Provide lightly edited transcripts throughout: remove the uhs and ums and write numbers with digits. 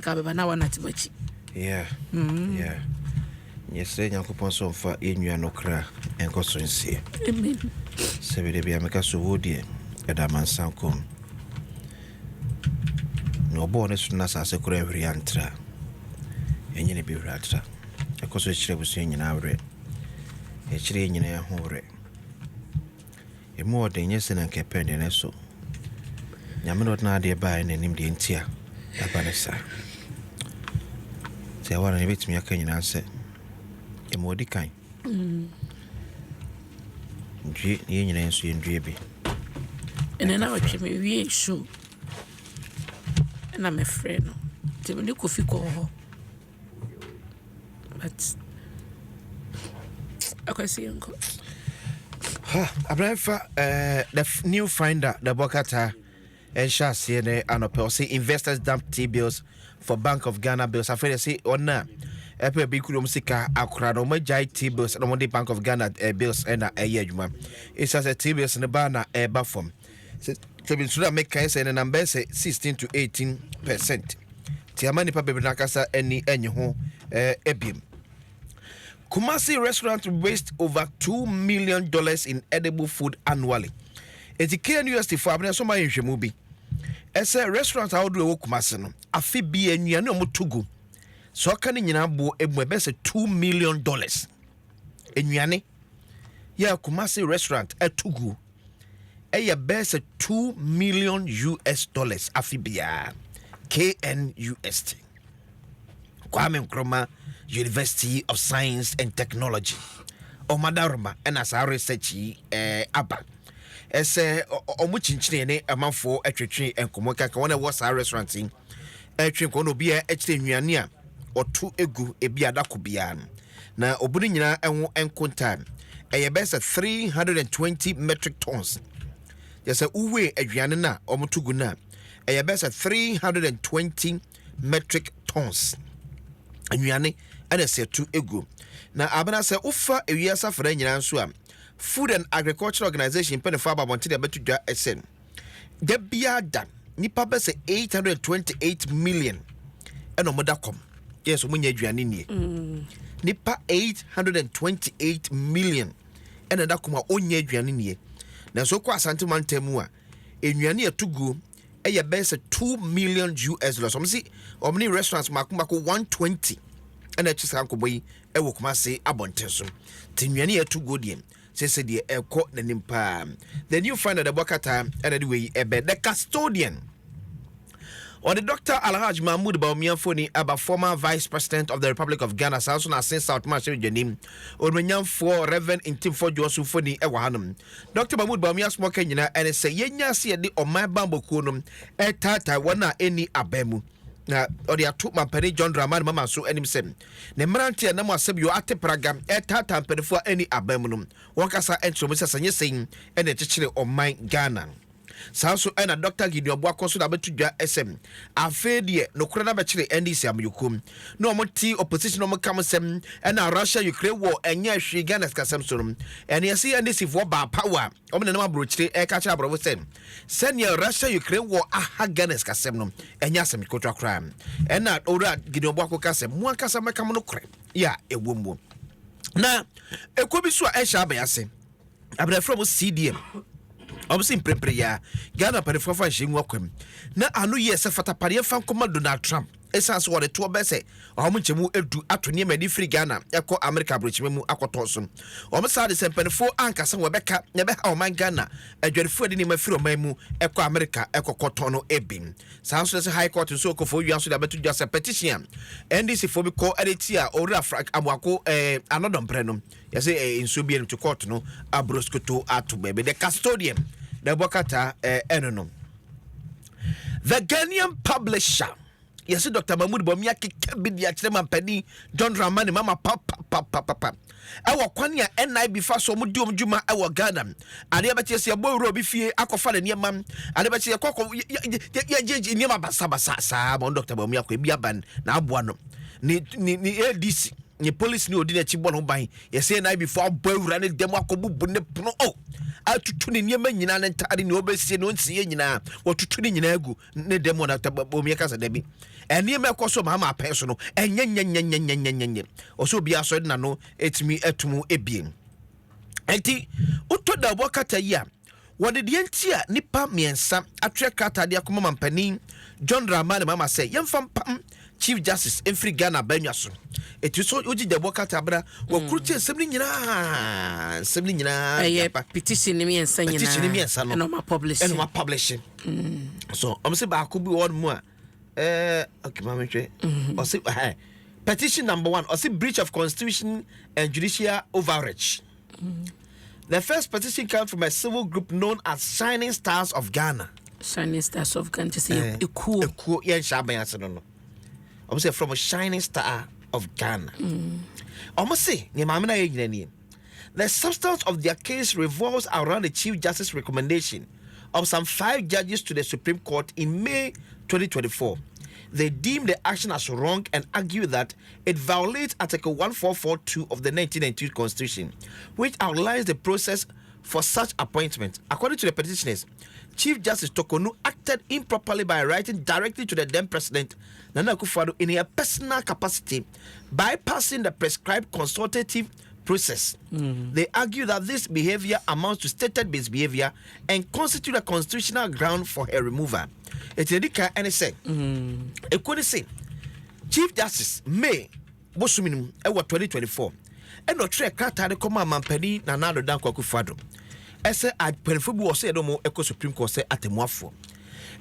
ka beba na wana timachi. Yeah. Yeah. Yes, Yankopon so for enua no kra enkoso nsie. Amen. Sebe de bia meka so wodie edaman sankom. No bo ne suna sa se kra hwiri antra. Enye ne bi hwiri atra. Ekoso chire busu nyina awre. E chire nyina ho wre. Emu ode nye se na nkepende ne so. Nyame no na de ba ne nim de ntia. Abanesa. Se awara ne betimi aka nyina se. Emu odi kan. Ndwe ye nyina nso ye ndwe bi. Ene na watwe me wie show. Na me friend no. Te me kofi ko ho. But I see uncle. Abrafa the new finder the Bokata and Shasiene Anopel say investors dump T-bills for Bank of Ghana bills. I feel say on na epe bi kudom sika akra no majai T-bills no the Bank of Ghana bills and a year juma. It's as a T-bills in the bana ba form. So bin sura make kan say the number say 16 to 18%. Tiamani pa be nakasa any ho ebim. Kumasi restaurant waste over $2 million in edible food annually. Eti KNUST for abne so ma nhwemu bi. Ese restaurant how do we Kumasi no. Afi bi enuane o mutugu. So ka ni nyina bo emu be se $2 million. Enuane ya Kumasi restaurant etugu. Eye be se $2 million afi bia. KNUST. Kwame Nkrumah University of Science and Technology. O madaruma and as our research aba. Ese omuchinchine ne amanfo atwetwe enkomoka ka wona was our restaurant in atwe ko no bia ekyire nnuane a otu egu ebi adako bia na obuni nyina enwo enkonta eye best 320 metric tons. Yesa uwe aduane na omutugu na eye best 320 metric tons. Anuane ana se tu egu na abana se ufa ewiasa fra nyina nso a Food and Agriculture Organization pen fa ba bonte de betudwa esen de biada nipa be se 828 million eno modakom yes omunya aduane nie nipa 828 million eno dakom a onya aduane nie na so kwa asante mantemu a enuane atugu eye be se $2 million. Some see omni restaurants makumako 120 and a chisa ankoboyi e wo Kumasi abontenso tinwane ya tugo diem se de ekọ nanimpa. The new finder the Bokata and the way ebe the custodian or the Dr. Alhaj Mahmoud Bawumiafoni aba former Vice President of the Republic of Ghana South na since South Marshall Janim or menyam for Reverend Intim for Dwaso Foni e wahanum. Dr. Mahmoud Bawumiafo Kenyina and say yenya se de oman bambokunum e tata wana eni abemu na odi atu mampani John Dramani mama so enim sem ne mrantie na mo asebio ate praga e tata mpanifo eni abemu num wonkasa entro sesa nyesin e ne chichire oman Ghana. Sanso ena Dr. Gideon Boako so da betudwa SM afedie no kura na bekire NDC amyukum no omoti opposition no kam sem ena Russia Ukraine war enya hwe Ghana skasem so no ene yesi NDC for ba power omne na mabrochire e ka cha abro sen senia Russia Ukraine war aha Ghana skasem no enya sem kotwa kra ena ora Gideon Boako kasem mu akasa mekam no kra ya ewombo na ekobi so a ehya abayase abra from CDM obviously prepare ya Ghana parifo fa hyengu akwam na anu ye se fatapare fa nkoma Donald Trump essence wo de to be se omo nchemu edu atone ma di free Ghana ekọ America brochimemu akoto so omo sa de sempanifo ankasa wo beka ne be ha o man Ghana adwarifo de ni ma free o man mu ekọ America ekokoto no ebin sanso se high court so ko fo wiaso da betu just petition NDC fo bi ko editia ora frank amwako anodom prenom yase inso bi en to court no abroskoto atu bebe the custodian the Bokata enono the Ghanaian publisher. Yes, Dr. Mahmoud Bawumia keke bi dia kire mampani John Dramani mama papa. Ewo kwanya NIB fa so mu di omdwuma ewo Ghana. Ade be tie bo wuro bi fie akofa ne niam. Ade be tie kokko ya niam basa sa Dr. Bawumia ko bi aban na aboa no. Ni ADC ye police ni odi na chi bɔ no ban ye say na before boy wura ne dem akobubu ne pono atutu ne niema nyina ne ntade ne obesie no nsie nyina wotutu ne nyina agu ne dem na tabom ye kasa da bi eniema ekoso ma apɛ so no enyenyenyenyenyenyenyenye oso bi aso na no etimi atumu ebiem enti uto da bo kata yi a wode de ntia nipa miensa atwe kata de akoma mampani John Dramani mama say yemfam pam Chief Justice Enfri Ghana banwa so eti so oji de bo kata bra wo kruti semni nyina petition ni miensa nyina no ma publishing so am say ba ko bi won mu a okay mama twe o say petition number 1 or say breach of constitution and judicial overreach. The first petition came from a civil group known as Shining Stars of Ghana. Shining Stars of Ghana. Just a cool. Yeah, no. I say from a Shining Star of Ghana. I say, the substance of their case revolves around the Chief Justice's recommendation of some 5 judges to the Supreme Court in May 2024. They deem the action as wrong and argue that it violates Article 1442 of the 1992 Constitution, which outlines the process for such appointment. According to the petitioners, Chief Justice Tokonu acted improperly by writing directly to the then President Nana Akufo-Addo in a personal capacity, bypassing the prescribed consultative process. They argue that this behavior amounts to stated misbehavior and constitutes a constitutional ground for her removal. It's a dika and say, it could say, Chief Justice May Bosuminum, 2024, and not track Kata de Command Mampani Nana Akufo-Addo. Ese a penfubu o say no mo Eco Supreme Court say atemuafo.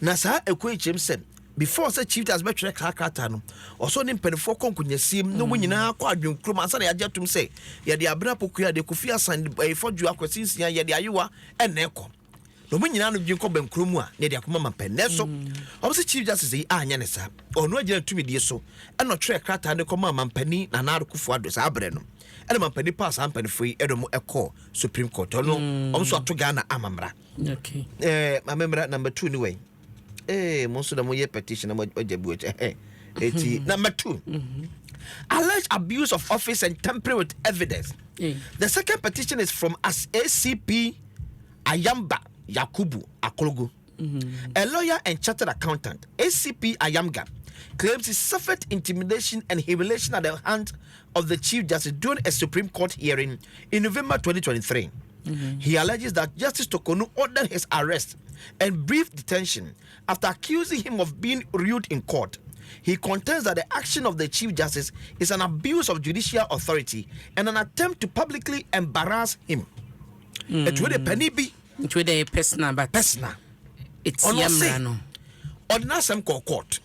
Na sa ekwe chem said before say Chief Justice be track Kata no, also nim penfo konkunyasim no mo nyina kwa adwenkrum ansa na yaje atum say ye de abra pokua de Kofi Asan efodwu akwasinsia ye de ayewa ene ekọ. No mo nyina no dwenko bankrum a ne de akoma mampene so. O say Chief Justice say anya ne sa. Ono agina tumi die so. E no track Kata ne koma mampani na na Akufo-Addo sa abre no. And Mampani pass Ampani free Adom Echo Supreme Court. No, also to Ghana Amamra. Okay. My member number 2 anyway. Most of them petition number 2. Alleged abuse of office and tampering with evidence. The second petition is from ACP Ayamba Yakubu Akologu, a lawyer and chartered accountant. ACP Ayamga claims he suffered intimidation and humiliation at the hands of the Chief Justice during a Supreme Court hearing in November 2023. He alleges that Justice Tokonu ordered his arrest and brief detention after accusing him of being rude in court. He contends that the action of the Chief Justice is an abuse of judicial authority and an attempt to publicly embarrass him. It would a penny be. It would a personal, but personal. It's Yamrano. Ordinary some court.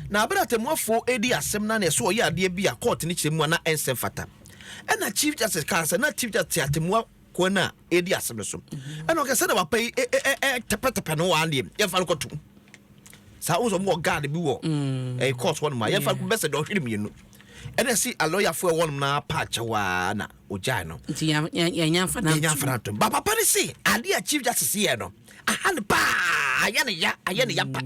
Na abra temwafo edi asem na ne so ye ade bia court ni chemu na ensem fata. E na Chief Justice kansa na Chief Justice atemwa ko na edi asem so. E no kase na papa tepetepe no wa ande ye fa ko tu. Sa wo so mo guard bi wo court one ma ye fa ko bese do hwiri mienu. E na si a lawyer for one na patch wa na oja no. Nti ya nyamfa na. Ya nyamfa na to. Ba papa ni si ade a Chief Justice ye no. Ahane pa ayane ya pa.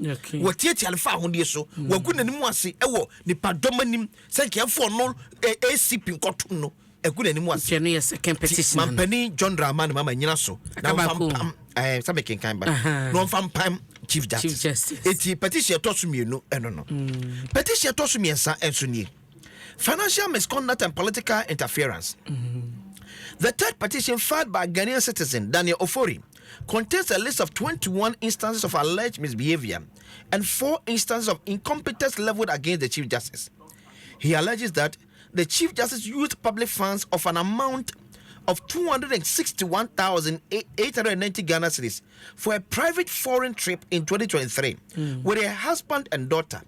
Okay. What yet alfa hundie so wagu nanim ase ewo nipa domanim senkefo no ACP nkoto no egu nanim ase no yes second petition Mampani John Dramani mama nyina so na fam sabe kenkan ba no fam pam Chief Justice eti petition to so mienu eno no petition to so miensa enso nie financial misconduct and political interference. The third petition filed by Ghanaian citizen Daniel Ofori contains a list of 21 instances of alleged misbehavior and 4 instances of incompetence leveled against the Chief Justice. He alleges that the Chief Justice used public funds of an amount of 261,890 Ghana cedis for a private foreign trip in 2023 with her husband and daughter.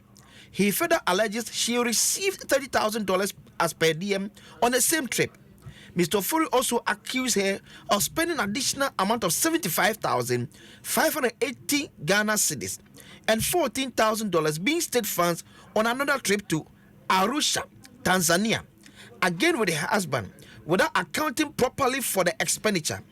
He further alleges she received $30,000 as per diem on the same trip. Mr. Ofori also accused her of spending an additional amount of 75,580 Ghana cedis and $14,000 being state funds on another trip to Arusha, Tanzania, again with her husband, without accounting properly for the expenditure.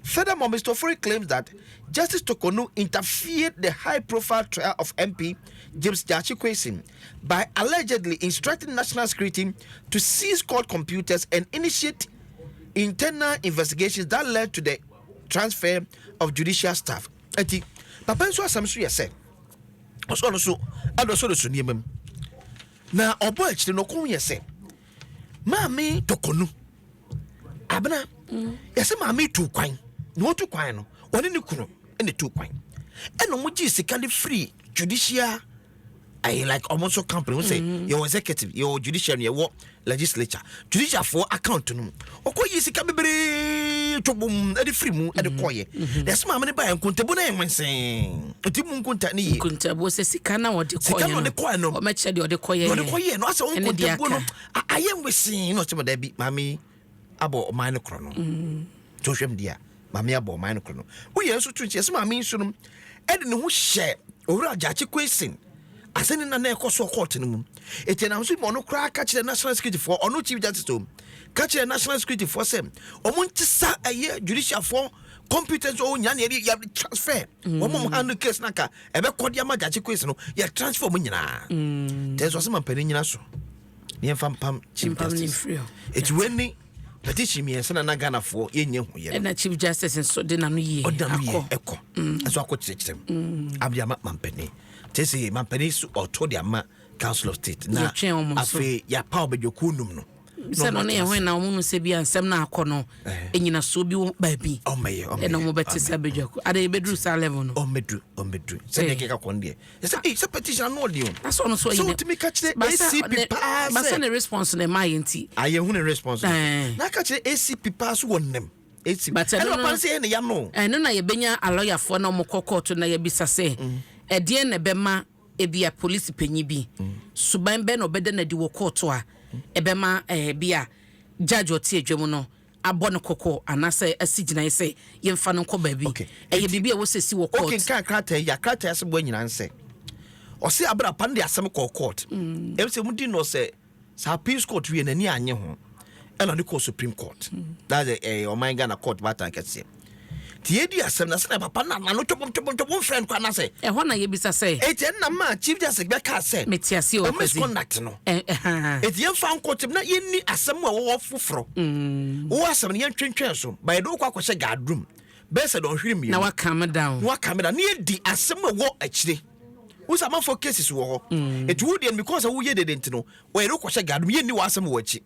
Furthermore, Mr. Ofori claims that Justice Tokonu interfered the high-profile trial of MP James Gyakye Quayson by allegedly instructing National Security to seize court computers and initiate internal investigations that led to the transfer of judicial staff. Eti, Papa nso asam so yese. Oso no so, adoso no so niemam. Na obo akire no kon yese. Maame Tokonu. Abna, yese maame tu kwan. No tu kwan no. One ne kunu, ene tu kwan. Eno mo gi sika de free judicial I like almost company. We say your executive, your judiciary, your legislature, judicial for account no. Oko yi sika bebre to bum e de free mu e de koye. There's ma me buy nkontabo na enwensen. Oti mu nkonta ne yi. Nkontabo se sika na wo de koye. Sika no de koye no. O ma che de o de koye. O de koye no asa nkontabo no. Aye nwesin no che da bi mami abo man no kro no. To hwem dia. Mami abo man no kro no. Wo ye so tu che se mami nso no. E de ne ho hye owura Gyakye Quayson. Aseni na ekoso court no mu eti na nso mo no kra ka kire National Security for ono Chief Justice to ka kire National Security for sem omo ntisa aye judicial for competence o nya na ya transfer omo handle case naka ebe kodi ama Gyakye Quayson no ya transfer mo nyina tenso se mampani nyina so ne fam pam Chief Justice eti weni petition mi ensa na Ghana for yenye hu ye na Chief Justice so de na no ye eko so akotire kirem abia mampani Tesi Mampenisu or Todiama Council of State. Na afe ya power be jokunum no. Se no na when na omu se bia nsem na akono enyina so bi baabi. O meye. E na mo beti se bejoku. Ade bedru sa level no. O medru. Se de keka konde. Se petition no odi o. That's ono so yin. So to me catch the ACP pass. Ba se na response na my enti. Aye hu na response. Na catch the ACP pass wonnem. But I don't know say na ya no. No na ye benya a lawyer for na mo court na ye bisa se. Edie na bema ebia police panyi bi suban be no bede na di wo court a ebema bia judge otie dwem no abɔ no kokɔ anase asigina say yemfa no nkɔ baabi eye bibia wo sesi wo court okay kan krata ya krata ase bo nyina nse ɔse abra pan de asem kɔ court se mudi no se sa appeals court wie nani anye ho ɛna de kɔ Supreme Court that Oman Ghana court batan kɛse Tiedi asem na se papa na no topom friend kwa na se ho na ye bisa se eti na ma Chief Justice be ka se metiase o misconduct no eti ye fa nkotim na ye ni asem a wo foforo wo asem ye twentwen so by do kwa kwose gadroom be se don hwiri mi na wa calm down na ye di asem a wo akire Usa man for cases wo it would because wo ye didn't know we ro kwose gadum ye ni wasem wo achi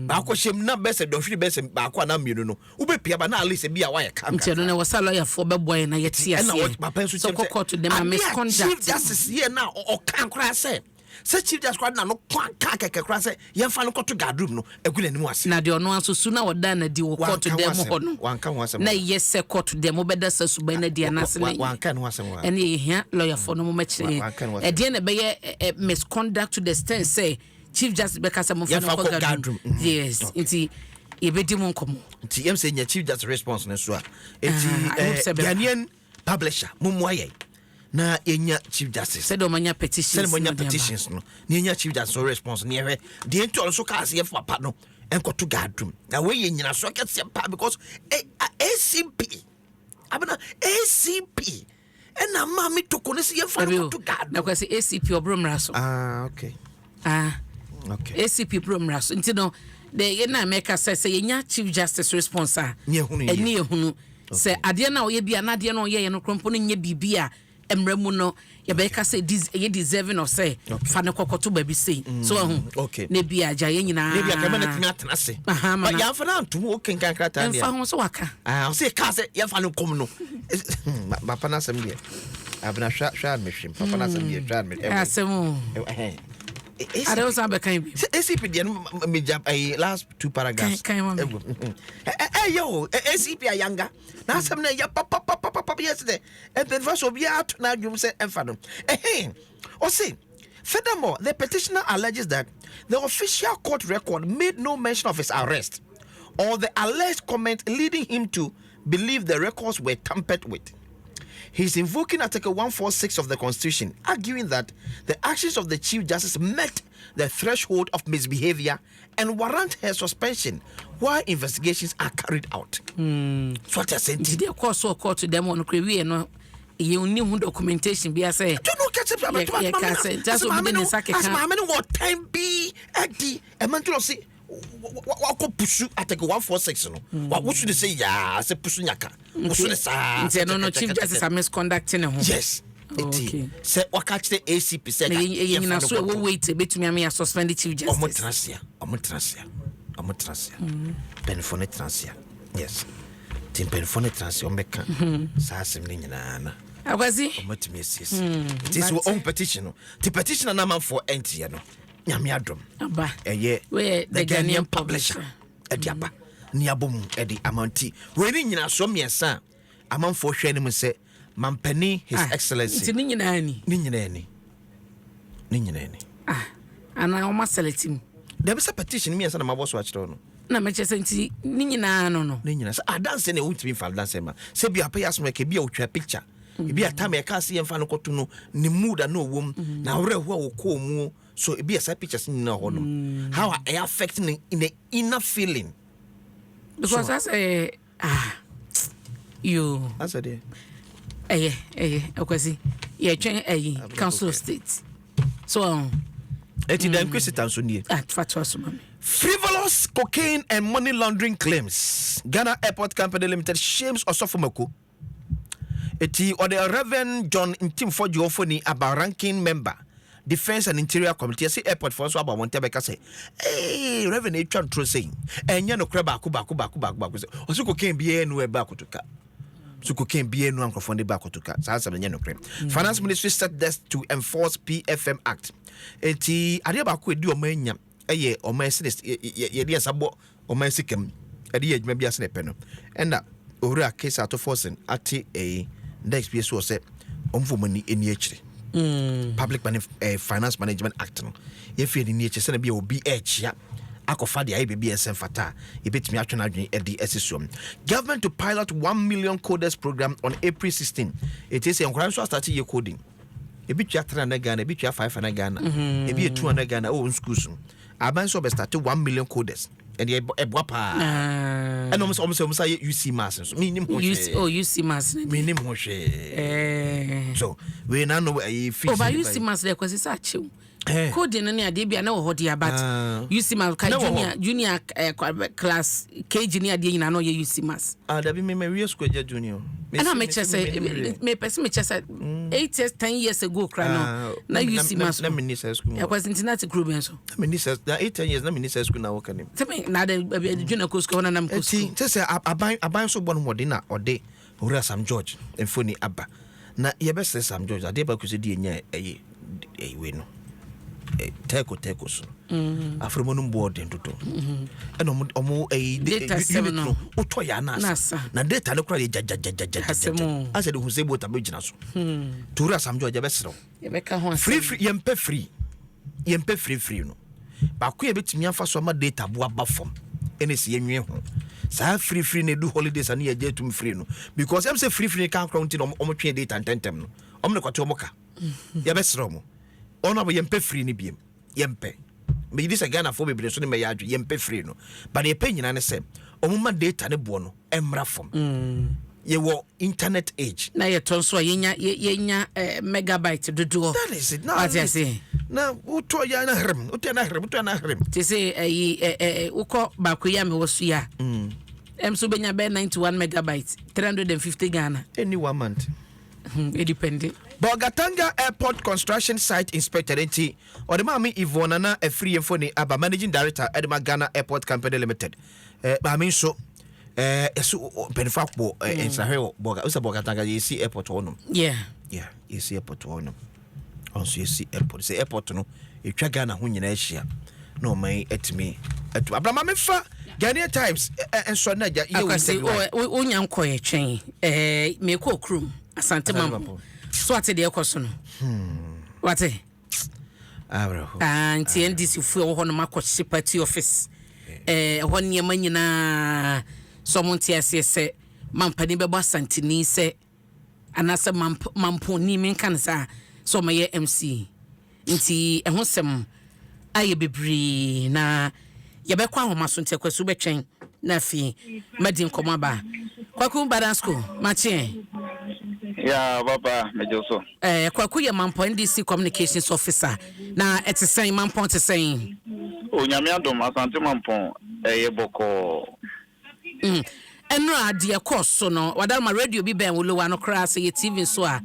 ba kwoshem na bese don hwiri bese ba kwa na mienu no wo be pia ba na alise bia wa ye kan nti no na wasa lawyer for be boy na ye tie ase so court to them misconduct justice ye na o kan kra se Chief Justice na no kwan ka kekekra se ye fa no koto gadum no agula ni mu ase na de ono aso su na woda na di wo court to them ho no wanka ho asem na ye se court to them obeda sa su ba na di anase na wanka no asem wa ene ye hia lawyer for no mo machire e de na be ye misconduct to the extent say Chief Justice be kasa mo fa no gadum yes nti ye be di mo nkomo nti yem se nya Chief Justice response na so a enti Ghanaian publisher mo mo aye na enya Chief Justice said o manya petitions no na enya Chief Justice response na ye de ento also ka ase ye papa no enkoto gadum na we ye nyina so ketse pa because ACP abana ACP ena ma me to kone se ye fa to gadum na kwase ACP obromra so okay ACP bromra so nti no de ye na make say enya Chief Justice response a eni ehunu se ade na o ye bia na ade na o ye no krompo no nye bibia emremu no ya be ka say ye deserving of say fa ne kokoto ba bi say so okay ne bia agya ye nyina ne bia ka me na timi atena se ba ya fa na ntum o ken kan krata ne fa ho so waka o say ka say ya fa no kom no papa na sam dia abna sha me hwim papa na sam dia sha me asem I don't have a kind of ACP last two paragraphs. Hey, yo, ACP younger. Now, some ya papa yesterday, and then first of year now you say, and fathom. Hey, or say, furthermore, the petitioner alleges that the official court record made no mention of his arrest or the alleged comment leading him to believe the records were tampered with. He's invoking Article 146 of the Constitution, arguing that the actions of the Chief Justice met the threshold of misbehavior and warrant her suspension while investigations are carried out. So what I said, did they call so court to them on Crewe no you knew documentation be as say don't catch up just what time be at the mental say what push Article 146 no what should they say yeah say push nyaka no Chief Justice are misconducting yes. Okay. Say what catch the ACP said you know so we wait a bit me suspend the Chief Justice. Penfone transia. Yes. Tim penfone transia omeka. Sa asem ni nyina na. Agwazi. Omatimi sis. It is our own petition. The petition na man for NT no. Nyame adom. Aba. Eye. We the Ghanaian publisher. Ediaba. Ni abom edi amanti. We ni nyina so miensa. Amanfo hwe ni mu se Mampani His Excellency. Ni nyina ni. Ana o ma selectim. There is a petition me and my boss watch no. Na me chese nti ni nyina no. Ni nyina. Dance na wuntimi fa dance ma. Se bia pay asmo ke bia otwa picture. E bia time e ka se yemfa no koto no ni mood na wom na wore ho a wo mu so e bia sa pictures ni na ho no. How are affecting in the inner feeling? Because that's you. That's it. Okwasi. Yeah, train council state. So frivolous cocaine and money laundering claims. Ghana Airport Company Limited shames Osofomako. Eti or the Reverend John Ntim for Geophony about ranking member, Defense and Interior Committee. Say airport for so about Montebeka say, hey, Reverend Echan Tro saying, and Yano Craba Kuba. Also cocaine be anywhere back to cut. So cocaine be no microphone back to cut. Finance Ministry set this to enforce PFM Act. Eti adiaba ko edi omanya eye omansinis ye sabo omansikem edi ye dwuma bia se nepe no enda owura case ato forcing ati next piece so say omfomani eni akire Public Finance Management Act no ye fi eni akire se na bia obi achia akofa de ayi bia esen fata e betimi atwena adwen edi esisuom. Government to pilot 1 million coders program on April 16. It is encouraged to start ye coding. Ebi twa 3 na Ghana, ebi twa 5 na Ghana, ebi 2 na Ghana o schools. Aban so be start 1 million coders. And e boa pa. And almost say UC mass. Minimum UC mass. Minimum hwe. So we now know a fee. Oh, but UC mass there cause it's achieve. Coding na dey bia na wo hodi about UC mass junior class KG ni ade nyina no ye UC mass. Da bi me we school junior. And I make say me person me say 8 years 10 years ago cry no na UC mass na me say school. Ya kwasi internet group en so. Na me say 8 years na me say school na work anim. Say me na the junior school na nam school. Say aban so bon mode na ode owura Sam George enfoni aba. Na ye be say Sam George ade ba kwese die nya we no. Teko so afromonum board ntoto eno omo data no oto ya na data no kra jajajajaja ase de huse bota be gina so tura Sam George be sero ye be ka ho free yempe free no ba ko ye betimi afa so ma data bo aba fom ene se yenwe ho sa free na do holidays and ye jetum free no because am say free kan kra unti no omo twe data tentem no omo ne kwato omo ka ye be sero mo ono bo yempe free ni biem yempe me this Ghana for bebre so ne me yadwe yempe free no but ye pe nyina ne se omuma data ne bo no emra fom ye wo internet age na ye ton so yenya megabyte dodo that is it now what I say na uto ya na hrem uto na hrem ti say uko ba ko ya me wo so ya so benya be 91 megabytes 350 Ghana any 1 month it depending. Bogatanga Airport Construction Site Inspector NT or the Mami Ivona na a free phone aba Managing Director Edema Ghana Airport Company Limited. I mean so so benefacbo in Sahel Bogatanga you airport on. Yeah, you see airport on. Also you see airport. Say airport no. You try Ghana who in Asia. No my at me. At Abramamefa Ghanaian Times and so na you say oh nyanko ye twen me ko krum asante mampo. So what the question? What? And TNDC for one of party office. 1 year man na someone say Mampani Baba Santini say anasa Mampong ni menkan sa so my MC nti ehho sem aye bebre na yɛbɛkɔ ahomaso nti akwasu bɛtwɛn na fi madin komaba kwaku badansko mache ya baba mejoso kwaku ye Mampong NDC communications officer na etesen Mampong tesen onyame adom asante Mampong boko enro ade course no wadama radio bi ben wolowa no kra se ye TV so a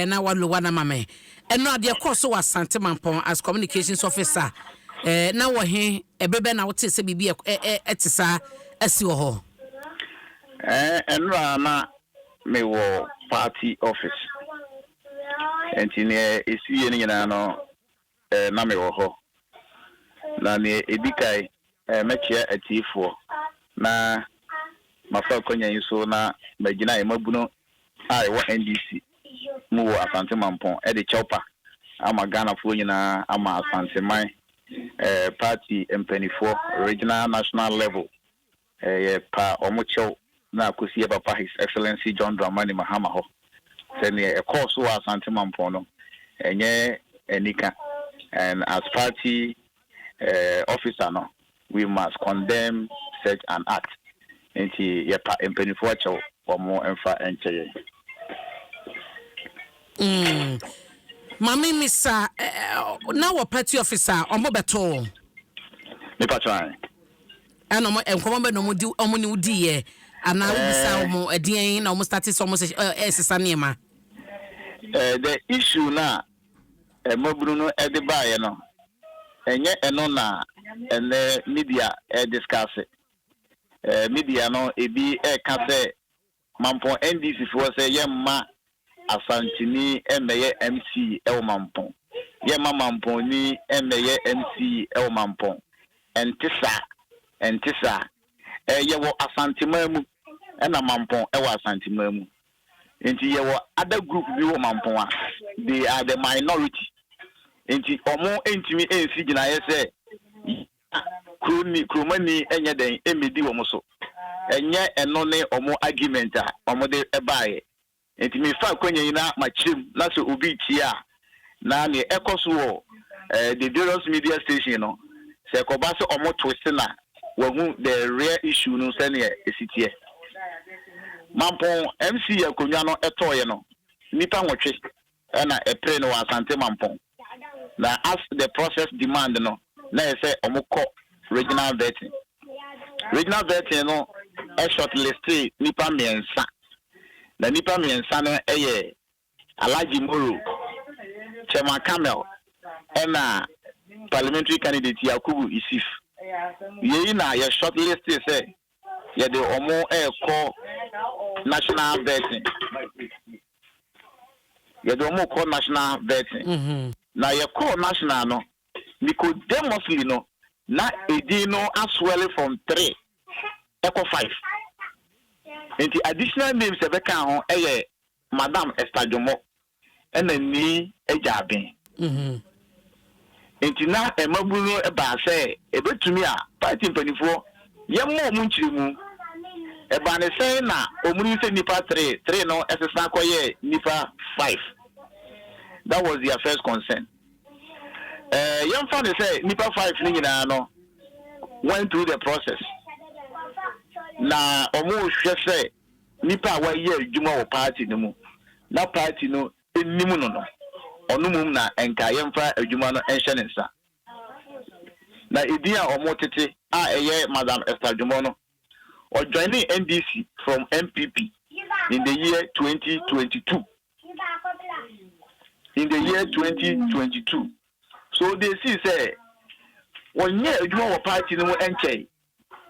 na walowa na mame enro ade course wa asante Mampong as communications officer na wo he ebebe na wote se bibi etisa asi wo ho enro na me wo party office entine esiye ni nyina no na me wo ho na ne edikai mechia atifo na mafa konya yiso na magina emabuno ai wo NDC mu wo asante Mampong e de chopa ama Ghana fo nyina ama asante man party M24 regional national level pa omocho na akosi papa His Excellency John Dramani Mahama ho sene e course wo asante Mampong no enye enika, and as party officer no we must condemn such an act nti ye pa M24 cho omo emfa encheye mami misa na wo party officer omo beto me patran ana mo enkomo be no mo di omo ni udi ye ana ubisa omo edien na omo start so omo sesa niema the issue na mabunu no e de baaye no enye eno na ene media discuss media no ebi ka se Mampong NDC for say yemma asantini emeye MC e Mampong yemma Mampong ni emeye MC e Mampong entisa yewo asantimamu na Mampong e wa asantimamu enti yewo other group bi wo Mampong they are the minority enti omo entimi ensi gina ye se kromani enye den emedi wo so enye eno ne omo argument a omo de ebaaye enti me fa kwanya yina machim na so obi tia na ne ekoso wo the various media station no se ko ba se omo twist na wahu the real issue no se ne esitie Mampong MC akonwa no etoye no nipa nwotwe na epre no asante Mampong na as the process demand no na say omukọ regional vetting no a shortlist nipa miensa na nipa miensa no eye Alhaji Moro Chema Camel na parliamentary candidate Yakubu Isif ye na ye shortlist say ye de omo call national vetting ye de omo call national vetting na ye call national no Nicodemusly no na edino aswell from 3 equal 5 enti additional names ebeka ho Madam Estajomo ni ejaben enti na emabunu eba se ebetumi a party mpanifo yemmo munchirimu eba ne say na omuri se nipa 3 no esesa koye nipa 5. That was their first concern. Young fan say nipa 5 ni nyina no went through the process na omo hwe say nipa wa ye adwuma wo party no mu na party no enimu no onumum na enka yemfa adwuma no enhye ne nsa na edia omo tete a eye Madam Esther Jumono or joining NDC from MPP in the year 2022 so they see say when ye adwuma wo party no enche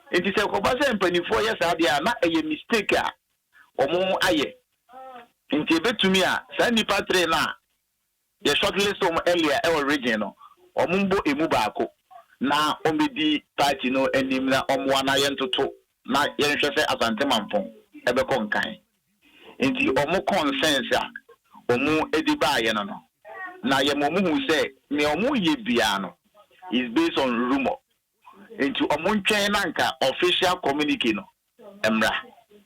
it is a kobasa mpanifo yes adia na eye mistake a omo aye nti betumi a sa nipa 3 na ye shortlist omo earlier e region no omo mbo emu baako na omedi party no enim na omo wana ye ntoto na ye nhwe se Asante Mampong ebe konkan nti omo consensus a omo edi ba ye no na ye mo mu say me omo ye bia no is based on rumor into omo ntwen na nka official communique no emra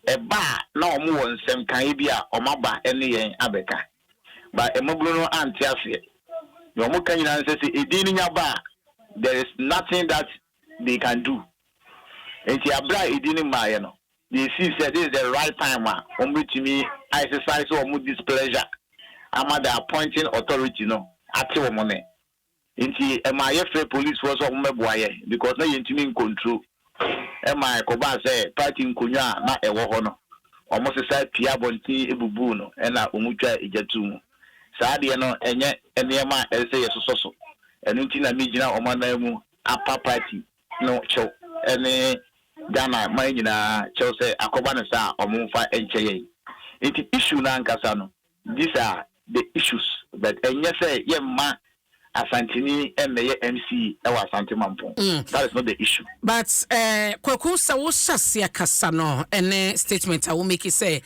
eba na omo won nsem kan bi a omaba ene yen abeka ba emoglu no anti afi no omo kan nyina say edin nya ba there is nothing that they can do enti abra edin ma ye no they see said this is the right time omo timi exercise omo displeasure ama the appointing authority no ati omo ne enti ema ye free police force omo meboaye because na yentimi in control ema ko ba say party nkonwa na ewo ho no omo sesa pia bonti ebubu no na omutwa ejatu mu saa de no enye enema ese yesososo enu nti na migina omo na mu apa party no chow ene Ghana man nyina chow say akoba no sa omo fa encheye enti issue na nkasa no these are the issues but enye say yemma Asantini MA MC ewa Asante Mampong. That is not the issue. But kwaku sa wo hyase akasa no ene statement I will make it say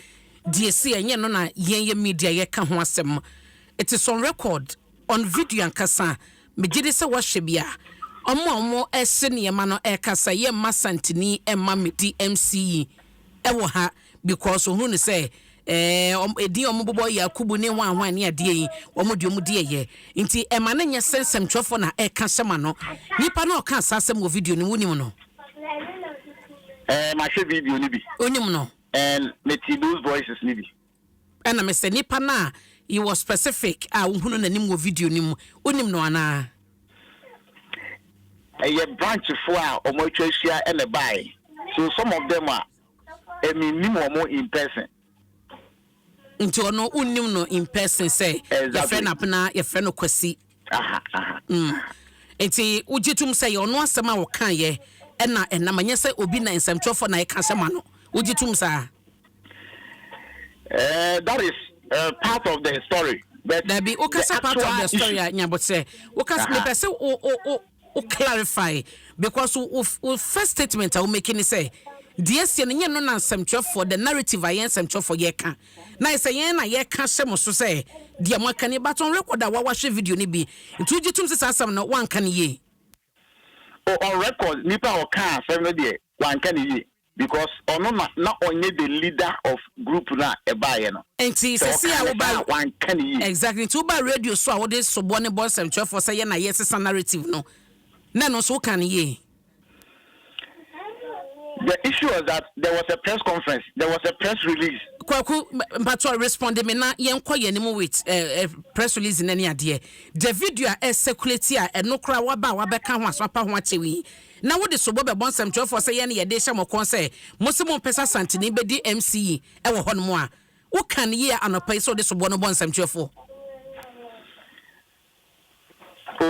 DSC enye no na yen media ye ka ho asem. It is on record on video ankasa megide se wo hwe bia. Omo ese ne ma no ekasa ye ma Santini emma medi MC ewo ha because ohunu ne say edi omubobo Yakubu ne hwan ne ade yi omudi omudi ye nti ema na nya sensem twofo na eka sema no nipa na oka asasem wo video ni wonim no ma hwe video ni bi onim no and meti those voices ni bi ana me se nipa na he was specific uhunu na nim wo video ni mu onim no ana a branch for omo twahia and buy so some of them are nim omo in person nti ono unnim no in person say your friend apna your friend kwasi enti ujitum say ono asema wo kan ye na manye say obi na nsamtwofo na ye ka sema no ujitum sa that is part of the story but there be okasa part of the story nyabot say okasa me pese o clarify because first statement I will make it say DSC no no na nsɛmtwɛfo the narrative ayen nsɛmtwɛfo ye ka na ise yen na ye ka hyɛ so say dia mo aka ne baton record a wa hwɛ video ni bi ntu gitum se asam no wan ka ne ye on record nipa o ka asam no de wan ka ne ye because ono na onye the leader of group na ebaye no enti se se a wo ba wan ka ne ye exactly to ba radio so a wo de sobo ne bo nsɛmtwɛfo say ye na ye sesa narrative no na no so ka ne ye. The issue was that there was a press conference, there was a press release. Kwaku mpato respond me na yenko yenimu with press release in any ade. The video circulate a enokra wabeka ho aswapa ho achewi. Na wo de sobo be bon samtwe for say ye na ye de hye mo kon say mosimo pesa Santini be di MC e wo ho no mo a wo kan ye anopai so de sobo no bon samtwe for.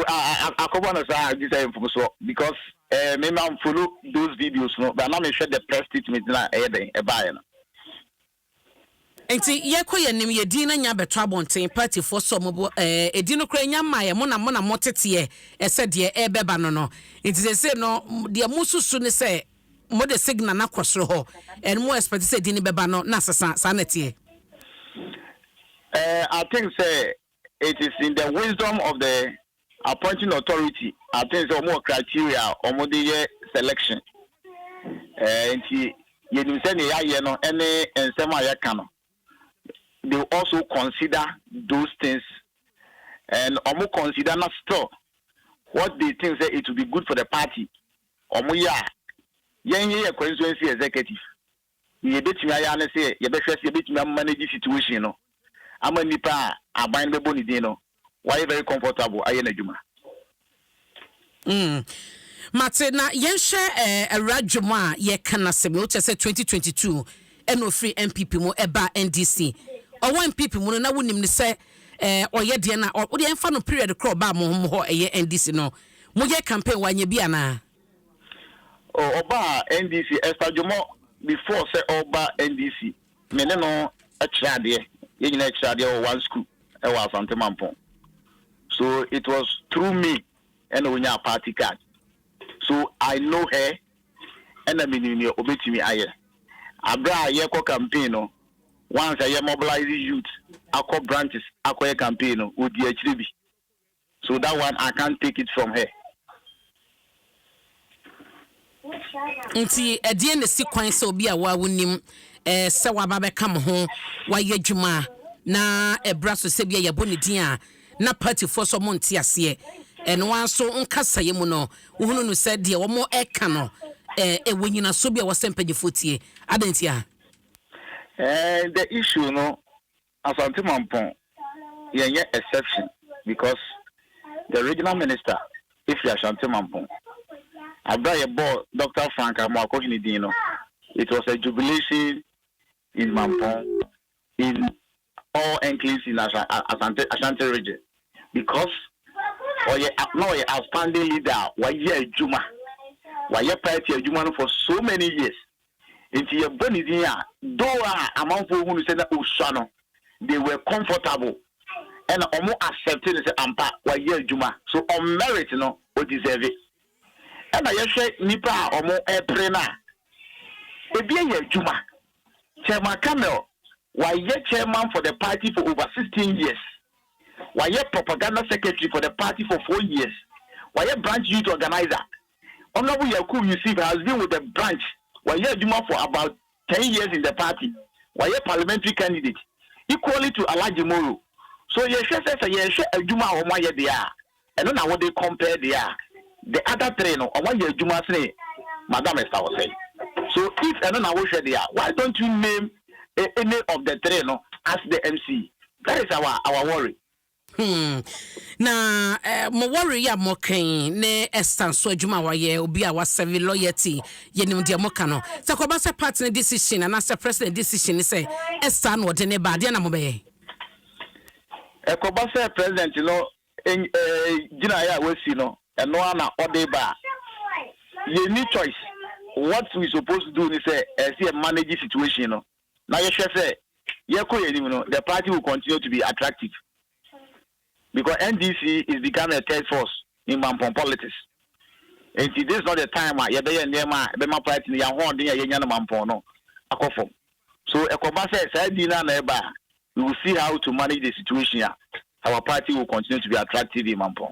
I because maybe I'm follow those videos, no, but I'm not sure the press statement na a buyer. Enti ye koye nim ye din na nya beto abonten party for so mo edi no kra nya maye mo na motete e se de e beba no no enti se no de mususu ne se mo de signal na kwosoro ho en mo expect se di ni beba no na sesa sa nete I think say it is in the wisdom of the appointing authority. I think so more criteria or more the selection. Enti ye nim se ne ya ye no ene ensema ya ka no they also consider those things and omo consider not still what they think say it will be good for the party. Omo ya yen ye constituency executive ye betimi aya na say ye behwe say ye betimi manage situation no ama nipa aban be boni din no why very comfortable aye na djuma Mate na yenhwe radwom a ye kana sebe o chese 2022 eno free MPP mo eba NDC owo MPP mu na wonim ne se oye de na o de enfa no period crop ba mo ho eye NDC no mo ye campaign wanye bia na oba NDC estajomo before say oba NDC me ne no a chade ye nyina chade o one school e wa Asante Mampong so it was through me and we a party card so I know her and I mean obetimi aye abra ye ko campaign no once I mobilize youth akọ branches akọ campaign no odi achire bi so that one I can't take it from her. Nti edie ne sequence obi a wa wonim se waba be kam ho wa ye dwuma na ebra so se bia ye boni din a na party for so monte ase eno wan so nkasa ye mu no wo hunu no se de wo mo eka no wonyina so bia wo sempanyefo tie adantia the issue no Asante Mampong yeah exception because the regional minister if you Asante Mampong Abra board Dr. Frank Amwako Hinidino. It was a jubilation in Mampong, in all enclaves in Ashanti region. Because no outstanding leader, why ye Juma, why ye party Juma for so many years. If you born in here, though among who said that Usano, they were comfortable and almost accepted and said, Ampa, why ye Juma. So on merit, no, or deserve it. And I say, Nipa or more Eprena. Ebiye Juma. Chairman Camel, why ye chairman for the party for over 16 years? Why ye propaganda secretary for the party for 4 years? Why ye branch youth organizer? Honorable Yakubu Yusuf has been with the branch. Why ye Juma for about 10 years in the party? Why ye parliamentary candidate? Equally to Alaji Moro. So ye say a Juma or my they are. And then what they compare they are. The other three, no, I want your Juma say, Madam Esther was saying. So if I don't know what they are, why don't you name any of the three, no, as the MC? That is our worry. Na mo worry ya mo kan ne Esther so adwuma wa ye obi a wa serve loyalty ye nim de mo ka no. Se ko ba se partner decision and as president decision say Esther no de ne ba de na mo be ye. E ko ba se president no gina ya we si no. And no one order bar. You need choice. What we supposed to do is see a managing situation. No? Now you should say, the party will continue to be attractive because NDC is becoming a third force in Mampong politics. And this is not the time you be near my party. You want to hear Mampong no. So we will see how to manage the situation. Our party will continue to be attractive in Mampong.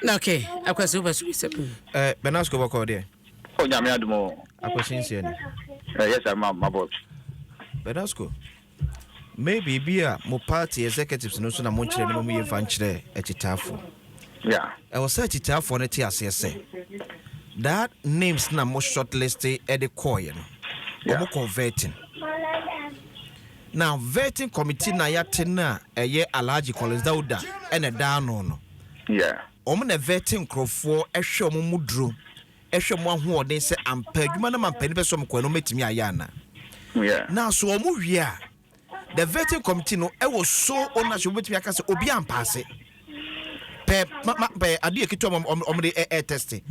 Okay, I was super sweet. Benasco wako there. Oh, Yamiadmo. I was sincere. Yes, I'm my boss. Benasco. Maybe be a more party executives no sooner munch than me fanchre at Chitafo. Yeah. I was at Chitafo for the TSS. That name's not more shortlisted at the coin. Or converting. Now, vetting committee na yatina a year Alaji Collins Dauda and a down on. Yeah. Omna vetting crofo ehwe omudru ehwe mo ho odin se ampa adwuma na mampa ni beso mkwano metimi ayana yeah na so omuwie a the vetting committee no e was so ownership metimi aka se obi ampase pe ade ekito omde test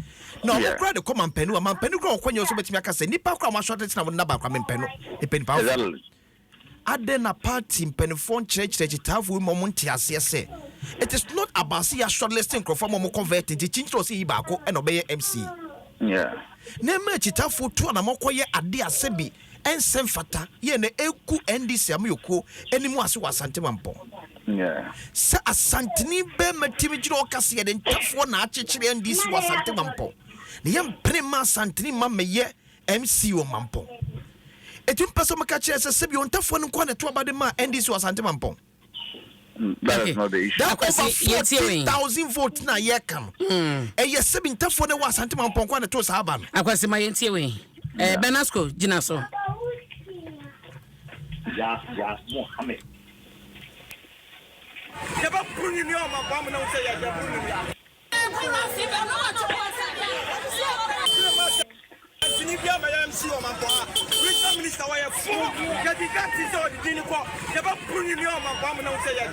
na okra de come ampanu mampanu kra okwanya so metimi aka se nipa kra ma short na na ba kra mempanu ipeni pa Adena party penifon church tafu mo ntiase se it is not about see a shortlisting crofo mo convert the change to see ibako and obey MC yeah na ma chitafu to na mokoye ade asebi ensem fata ye na eku NDC amyoko enimu ase wasante Mampong yeah sa asanteni be matimi jiro okase ye den tafo na achechire NDC wasante Mampong ne yem prema asanteni ma meye MC o Mampong etum person make chire se sebi on tafo no kwa na to abade ma NDC wasante Mampong. That is not the issue. That over 40,000 votes na ye kam. Yes, sebi tafo na wasante Mampong kwa na to sa aba no. Akwasi ma yentie we. Benasco gina so. Ya Mohammed. Never put in your mom no say ya. Sinibia ma MC o Mampong. Regional minister wa ya fu. Kadi kati so di dini ko. Never put in your mom no say ya.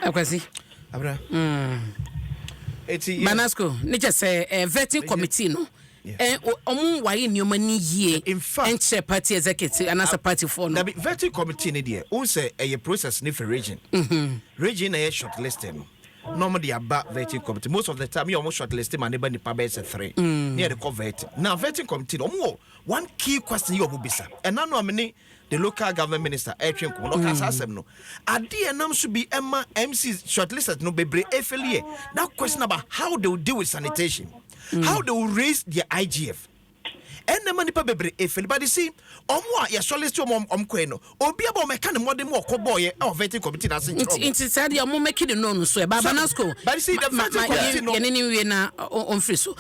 Akwasi. Abra. Banasco, nature say vetting committee no. Why in your money ye in fact and party executive and as a party for no. Vetting committee ne there. Who say a process ni for region. Region a shortlisted. normally about vetting committee. Most of the time, you almost shortlisted my neighbor in the public 3. Near the vetting. Now, vetting committee, one key question you will be, sir. And now, nominate the local government minister, Adrian Kuno. Idea nam should be Emma MCs shortlisted, no baby, affiliate. Now, question about how they will deal with sanitation, how they will raise their IGF. And the money per baby, but you see, ya shortlist to Queno, or be about my kind of modern more boy or vetting committee. That's inside your mom making it known, so Banasco. But you see, the anyway on Friso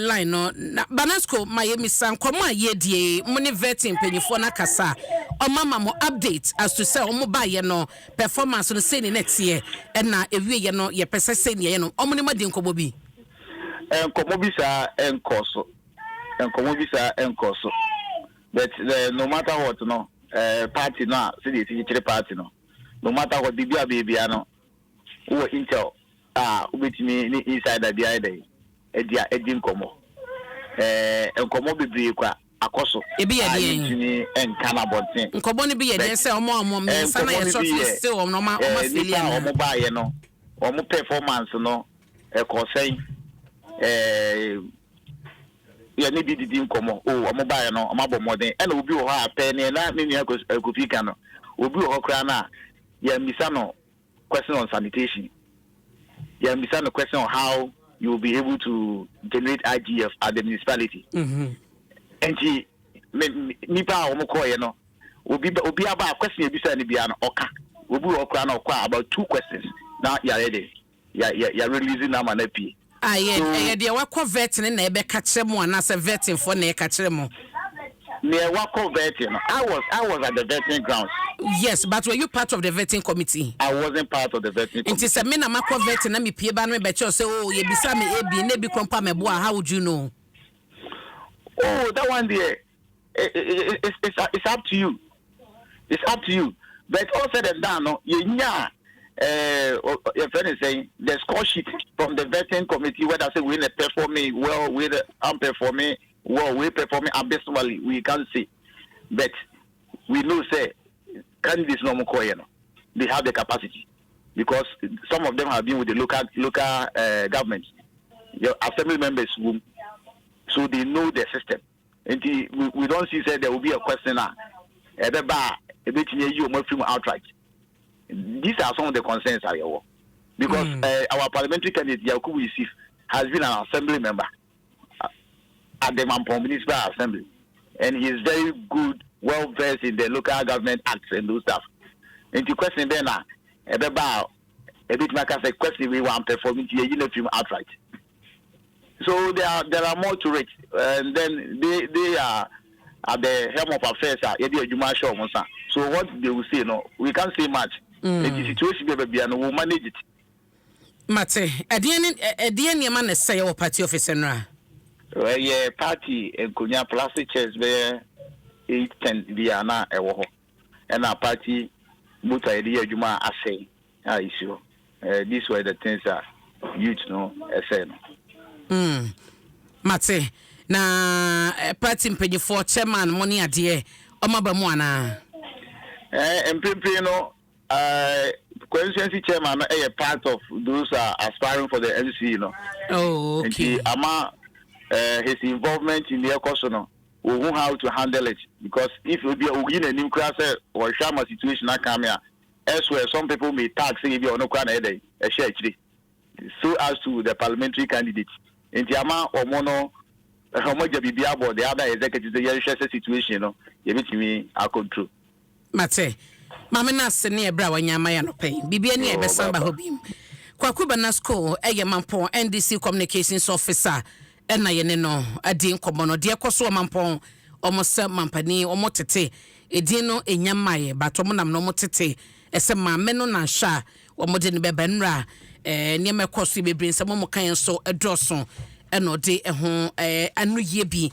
line no Banasco, my Miss come on, ye, money vetting penny for Nakasa, or Mamma more updates as to sell mobile no performance on the same next year, and now if we know your person, you know, Omnima Dinko Bobby. And Komobisa and Corso. And Komobisa and Corso. But no matter what, no, party now, city party no matter what, baby, I know, who intel, with me inside the idea, Edim Como, and Komobi, a coso, it be a and Canabot. Coboni be a say, or more, still on no mobile, or more performance, no, a corsay. Yeah, maybe the dim come oh, I'm mobile no, I'm about more than and will be a penny and not many could cano. Will be a crana. Yeah, Misano question on sanitation. Yeah, Misano question on how you will be able to generate IGF at the municipality. And she Nipa Omokoy, no, will be about a question you be sending Biano Oka. Will be a crown about 2 questions. Now you're ready. You're releasing them an EP. Dear Wako vetting and Ebe Catchemo and as a vetting for Ne Catchemo. Near Wako vetting. I was at the vetting grounds. Yes, but were you part of the vetting committee? I wasn't part of the vetting committee. It is a mina Mako vetting and me Piban me bet you say, oh, you be Sammy Ebi, Nebi Compa Meboa, how would you know? Oh, that one there. It's up to you. It's up to you. But all said and done, no, your friend is saying the score sheet from the vetting committee, whether say we're performing well, we're unperforming well, we're performing abysmally, we can't see. But we know, say, candidates no more, they have the capacity because some of them have been with the local governments, your assembly members, so they know the system. And we don't see, say, there will be a question now. Outright. These are some of the concerns I have. Because our parliamentary candidate, Yakubu Yusuf, has been an assembly member at the Mampong Municipal Assembly. And he is very good, well versed in the local government acts and those stuff. And the question then, a bit like I said, question we want performing to a outright. So there are more to it. And then they are at the helm of affairs. So what they will say, no, we can't say much. The situation and we'll manage it. Mate, at the end, your man is say, party officer. Well, yeah, party and Kunya plastic chairs where 8-10 Diana and our party, Muta idea, Juma, I say, issue. These were the things that youth know, Mate, na party pay for chairman money a dear, Omabamwana. And Pimpino. Constituency chairman a part of those aspiring for the MC, you know. Oh, okay. And his involvement in the question, we know how to handle it because if it be a new class or shama situation, I come here. Elsewhere, some people may tax if you are no kind a share so as to the parliamentary candidates. In the Ama or Mono, how much the BBA the other executives, the situation, you know, you me our control. Mate. Mama na sene ebra wanyama ya no pay bibia ni ebesamba hobim kwakuba na school Mampong NDC communications officer na ye ne no adi nkomo no de ekoso Mampong omosa mampani omotete edi no enyamaye batomo nam no motete ese maame no na hwa omode ne bebenra ne mekoso bebre nsemo mo kan so edoso eno de ho anu ye bi